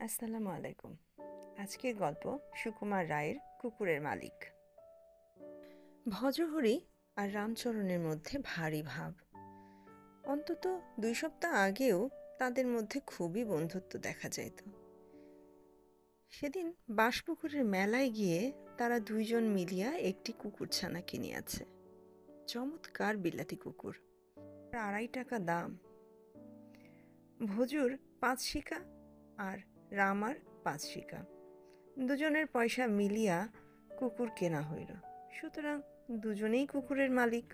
আসসালামু আলাইকুম। আজকের গল্প সুকুমার রায়ের কুকুরের মালিক। ভজহরি আর রামচরণের মধ্যে ভারী ভাব। অন্তত 2 সপ্তাহ আগেও তাদের মধ্যে খুবই বন্ধুত্ব দেখা যাইত। সেদিন বাঁশপুকুরের মেলায় গিয়ে তারা 2 জন মিলিয়া একটি কুকুরছানা কিনিয়াছে। চমৎকার বিলাতি কুকুর, 2.5 টাকা দাম। ভজুর 5 শিকা আর রামার 5 শিকা, দুজনের পয়সা মিলিয়া কুকুর কেনা হইল। সুতরাং দুজনেই কুকুরের মালিক।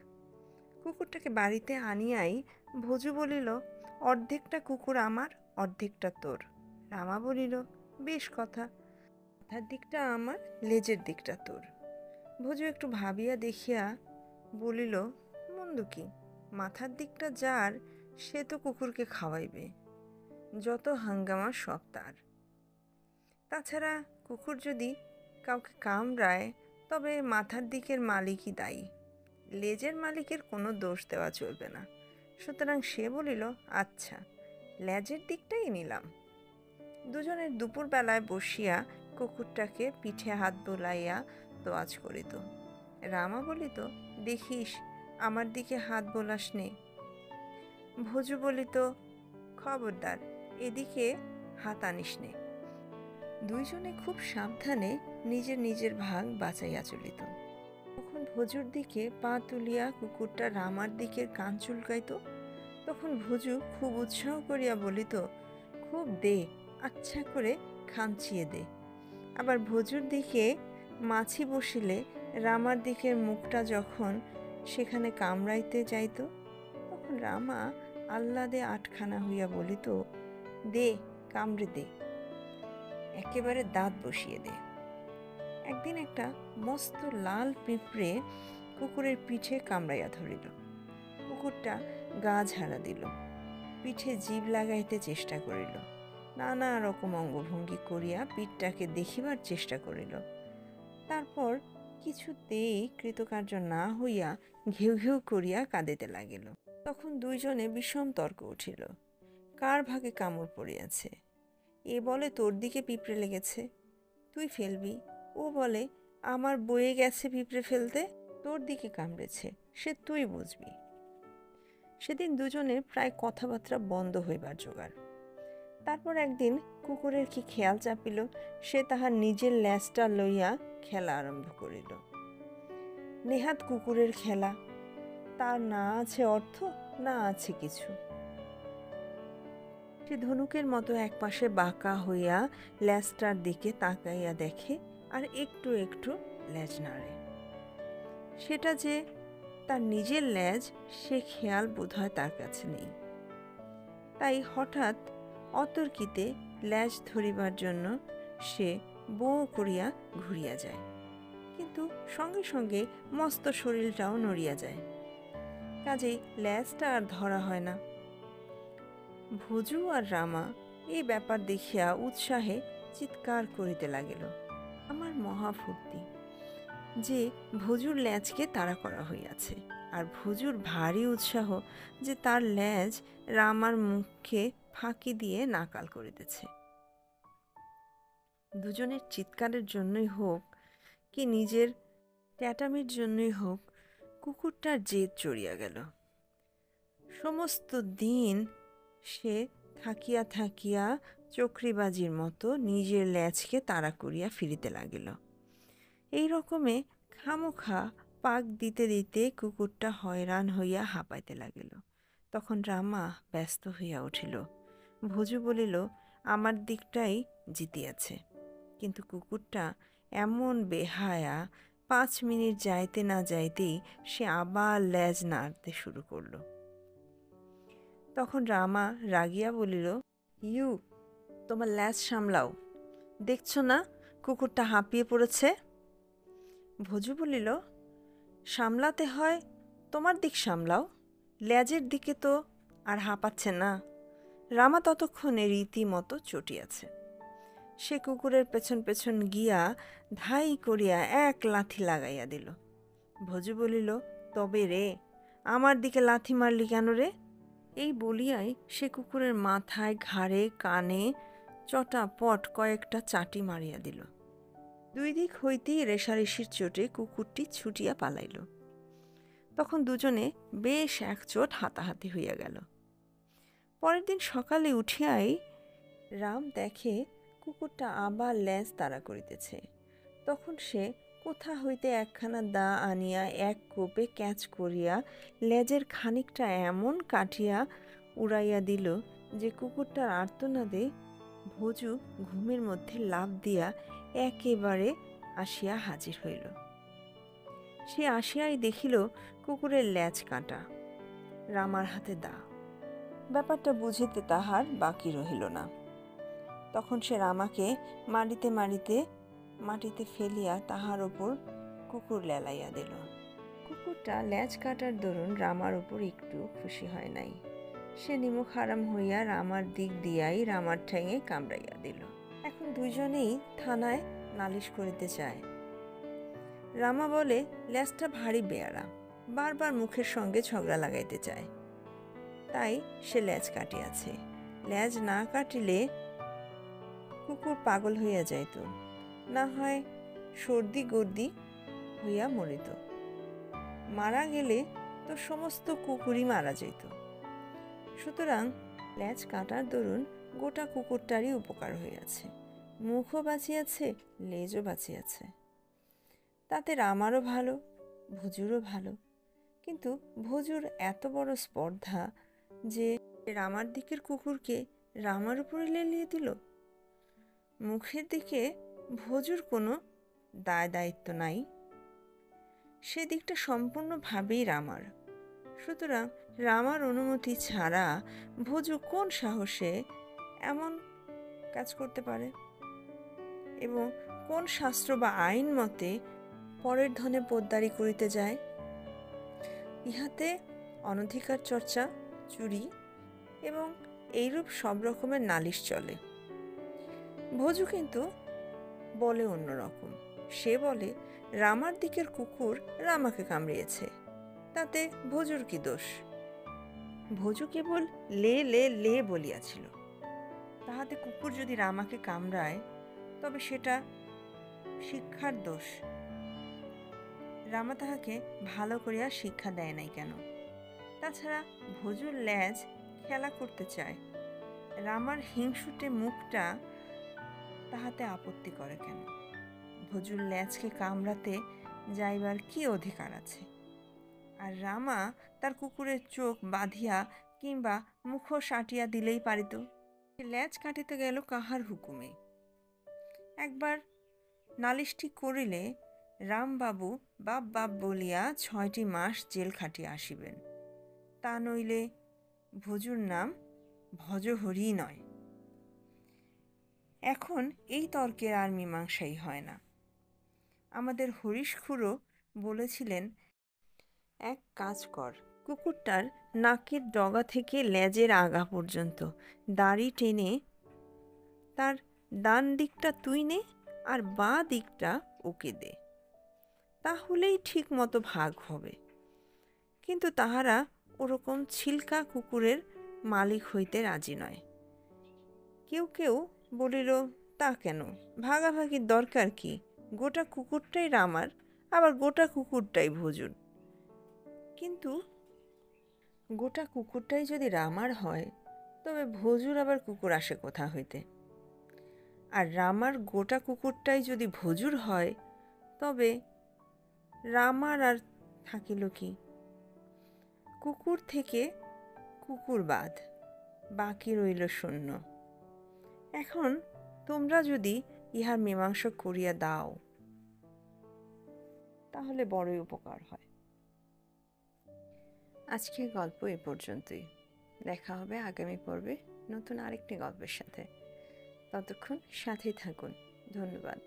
কুকুরটাকে বাড়িতে আনিয়াই ভজু বলিল, অর্ধেকটা কুকুর আমার, অর্ধেকটা তোর। রামা বলিল, বেশ কথা, মাথার দিকটা আমার, লেজের দিকটা তোর। ভজু একটু ভাবিয়া দেখিয়া বলিল, মন্দ কি, মাথার দিকটা যার, সে তো কুকুরকে খাওয়াইবে, যত হাঙ্গামা সব তার। তাছাড়া কুকুর যদি কাউকে কামড়ায় তবে মাথার দিকের মালিকই দায়ী, লেজের মালিকের কোনো দোষ দেওয়া চলবে না। সুতরাং সে বলিল, আচ্ছা, লেজের দিকটাই নিলাম। দুজনের দুপুরবেলায় বসিয়া কুকুরটাকে পিঠে হাত বোলাইয়া তোয়াজ করিত। রামা বলিত, দেখিস আমার দিকে হাত বোলাস নে। ভজু বলিত, খবরদার, এদিকে হাত আনিস নে। দুইজনে খুব সাবধানে নিজের নিজের ভাগ বাঁচাইয়া চলিত। তখন ভজুর দিকে পা তুলিয়া কুকুরটা রামার দিকের কান চুলকাইত, তখন ভজু খুব উৎসাহ করিয়া বলিত, খুব দে, আচ্ছা করে খামচিয়ে দে। আবার ভজুর দিকে মাছি বসিলে রামার দিকের মুখটা যখন সেখানে কামড়াইতে যাইত, তখন রামা আহ্লাদে আটখানা হইয়া বলিত, দে, কামড়ে দে, একেবারে দাঁত বসিয়ে দে। একদিন একটা মস্ত লাল পিঁপড়ে কুকুরের পিঠে কামড়াইয়া ধরিল। কুকুরটা গা ঝাড়া দিল, পিঠে জিভ লাগাইতে চেষ্টা করিল, নানা রকম অঙ্গভঙ্গি করিয়া পিঠটাকে দেখিবার চেষ্টা করিল। তারপর কিছুতেই কৃতকার্য না হইয়া ঘেউ ঘেউ করিয়া কাঁদিতে লাগিল। তখন দুইজনে বিষম তর্ক উঠিল, কার ভাগে কামড় পড়িয়াছে। এ বলে, তোর দিকে পিঁপড়ে লেগেছে, তুই ফেলবি। ও বলে, আমার বয়ে গেছে পিঁপড়ে ফেলতে, তোর দিকে কামড়েছে, সে তুই বুঝবি। সেদিন দুজনের প্রায় কথাবার্তা বন্ধ হইবার জোগাড়। তারপর একদিন কুকুরের কি খেয়াল চাপিল, সে তাহার নিজের ল্যাজটা লইয়া খেলা আরম্ভ করিল। নেহাত কুকুরের খেলা, তার না আছে অর্থ, না আছে কিছু। সে ধনুকের মতো একপাশে বাঁকা হইয়া ল্যাজটার দিকে তাকাইয়া দেখে আর একটু একটু ল্যাজ নাড়ে। সেটা যে তার নিজের ল্যাজ সে খেয়াল বোধহয় তার কাছে নেই। তাই হঠাৎ অতর্কিতে ল্যাজ ধরিবার জন্য সে বৌ করিয়া ঘুরিয়া যায়, কিন্তু সঙ্গে সঙ্গে মস্ত শরীরটাও নড়িয়া যায়, কাজেই ল্যাজটা আর ধরা হয় না। ভজু আর রামা এই ব্যাপার দেখিয়া উৎসাহে চিৎকার করিতে লাগিল। আমার মহাফূর্তি যে ভজুর ল্যাজকে তাড়া করা হইয়াছে, আর ভজুর ভারী উৎসাহ যে তার ল্যাজ রামার মুখে ফাঁকি দিয়ে নাকাল করিতেছে। দুজনের চিৎকারের জন্যই হোক কি নিজের ট্যাটামির জন্যই হোক, কুকুরটার জেদ চড়িয়া গেল। সমস্ত দিন সে থাকিয়া থাকিয়া চক্রিবাজির মতো নিজের ল্যাজকে তাড়া করিয়া ফিরিতে লাগিল। এই রকমে খামোখা পাক দিতে দিতে কুকুরটা হয়রান হইয়া হাঁপাইতে লাগিল। তখন রামা ব্যস্ত হইয়া উঠিল। ভজু বলিল, আমার দিকটাই জিতিয়াছে। কিন্তু কুকুরটা এমন বেহায়া, 5 মিনিট যাইতে না যাইতেই সে আবার ল্যাজ নাড়তে শুরু করল। তখন রামা রাগিয়া বলিল, ইউ, তোমার ল্যাজ সামলাও, দেখছো না কুকুরটা হাঁপিয়ে পড়েছে। ভজু বলিল, সামলাতে হয় তোমার দিক সামলাও, ল্যাজের দিকে তো আর হাঁপাচ্ছে না। রামা ততক্ষণে রীতিমতো চটিয়াছে। সে কুকুরের পেছন পেছন গিয়া ধাই করিয়া এক লাথি লাগাইয়া দিল। ভজু বলিল, তবে রে, আমার দিকে লাথি মারলি কেন রে? এই বলিয়াই সে কুকুরের মাথায়, ঘাড়ে, কানে চটাপট কয়েকটা চাটি মারিয়া দিল। দুই দিক হইতেই রেশারেশির চোটে কুকুরটি ছুটিয়া পালাইল। তখন দুজনে বেশ একচোট হাতাহাতি হইয়া গেল। পরের দিন সকালে উঠিয়াই রাম দেখে কুকুরটা আবার লেজ তাড়া করিতেছে। তখন সে কোথা হইতে একখানা দা আনিয়া এক কোপে ক্যাচ করিয়া লেজের খানিকটা এমন কাটিয়া উড়াইয়া দিল যে কুকুরটার আর্তনাদে ভোজু ঘুমের মধ্যে লাফ দিয়া একেবারে আসিয়া হাজির হইল। সে আসিয়াই দেখিল কুকুরের লেজ কাটা, রামার হাতে দা। ব্যাপারটা বুঝিতে তাহার বাকি রহিল না। তখন সে রামাকে মাটিতে ফেলিয়া তাহার ওপর কুকুর লেলাইয়া দিল। কুকুরটা লেজ কাটার দরুন রামার উপর একটু খুশি হয় নাই। সে নিমুখ হারাম হইয়া রামার দিক দিয়াই রামার ঠ্যাঙে কামড়াইয়া দিল। এখন দুইজনেই থানায় নালিশ করিতে চায়। রামা বলে লেজটা ভারী বেয়ারা, বারবার মুখের সঙ্গে ঝগড়া লাগাইতে চায়, তাই সে লেজ কাটিয়াছে। লেজ না কাটিলে কুকুর পাগল হইয়া যাইত, না হয় সর্দি গর্দি হইয়া মরিত। মারা গেলে তো সমস্ত কুকুরই মারা যাইত। সুতরাং লেজ কাটার দরুন গোটা কুকুরটারই উপকার হইয়াছে। মুখও বাঁচিয়াছে, লেজও বাঁচিয়াছে। তাতে রামারও ভালো, ভোজুরও ভালো। কিন্তু ভোজুর এত বড় স্পর্ধা যে রামার দিকের কুকুরকে রামার উপরে লেলিয়ে দিল। মুখের দিকে ভোজুর কোনো দায়িত্ব নাই, সেদিকটা সম্পূর্ণভাবেই রামার। সুতরাং রামার অনুমতি ছাড়া ভোজু কোন সাহসে এমন কাজ করতে পারে এবং কোন শাস্ত্র বা আইন মতে পরের ধনে পোদ্দারি করিতে যায়? ইহাতে অনধিকার চর্চা, চুরি এবং এইরূপ সব রকমের নালিশ চলে। ভোজু কিন্তু বলে অন্যরকম। সে বলে রামার দিকের কুকুর রামাকে কামড়িয়েছে, তাতে ভোজুর কি দোষ? ভোজু কেবল লে লে লে বলিয়াছিল। তাহাতে কুকুর যদি রামাকে কামড়ায় তবে সেটা শিক্ষার দোষ। রামা তাহাকে ভালো করিয়া শিক্ষা দেয় নাই কেন? তাছাড়া ভোজুর লেজ খেলা করতে চায়, রামার হিংসুটে মুখটা তাহাতে আপত্তি করে কেন? ভোজুর লেজকে কামড়াতে যাইবার কি অধিকার আছে? আর রামা তার কুকুরের চোখ বাঁধিয়া কিংবা মুখ সাটিয়া দিলেই পারিত। লেজ কাটিতে গেল কাহার হুকুমে? একবার নালিশটি করিলে রামবাবু বাপ বলিয়া 6টি মাস জেল খাটিয়া আসিবেন, তা নইলে ভোজুর নাম ভজহরি নয়। এখন এই তর্কের আর মীমাংসাই হয় না। আমাদের হরিশ খুড়ো বলেছিলেন, এক কাজ কর, কুকুরটার নাকের ডগা থেকে লেজের আগা পর্যন্ত দাড়ি টেনে তার ডান দিকটা তুই নে আর বাঁ দিকটা ওকে দে, তাহলেই ঠিক মতো ভাগ হবে। কিন্তু তাহারা ওরকম ছিলকা কুকুরের মালিক হইতে রাজি নয়। কেউ কেউ বলিল, তা কেন, ভাগাভাগির দরকার কি? গোটা কুকুরটাই রামার, আবার গোটা কুকুরটাই ভোজুর। কিন্তু গোটা কুকুরটাই যদি রামার হয় তবে ভোজুর আবার কুকুর আসে কোথা হইতে? আর রামার গোটা কুকুরটাই যদি ভোজুর হয় তবে রামার আর থাকিল কি? কুকুর থেকে কুকুর বাদ, বাকি রইল শূন্য। এখন তোমরা যদি ইহার মীমাংসা করিয়া দাও তাহলে বড়ই উপকার হয়। আজকের গল্প এ পর্যন্তই। দেখা হবে আগামী পর্বে নতুন আরেকটি গল্পের সাথে। ততক্ষণ সাথেই থাকুন। ধন্যবাদ।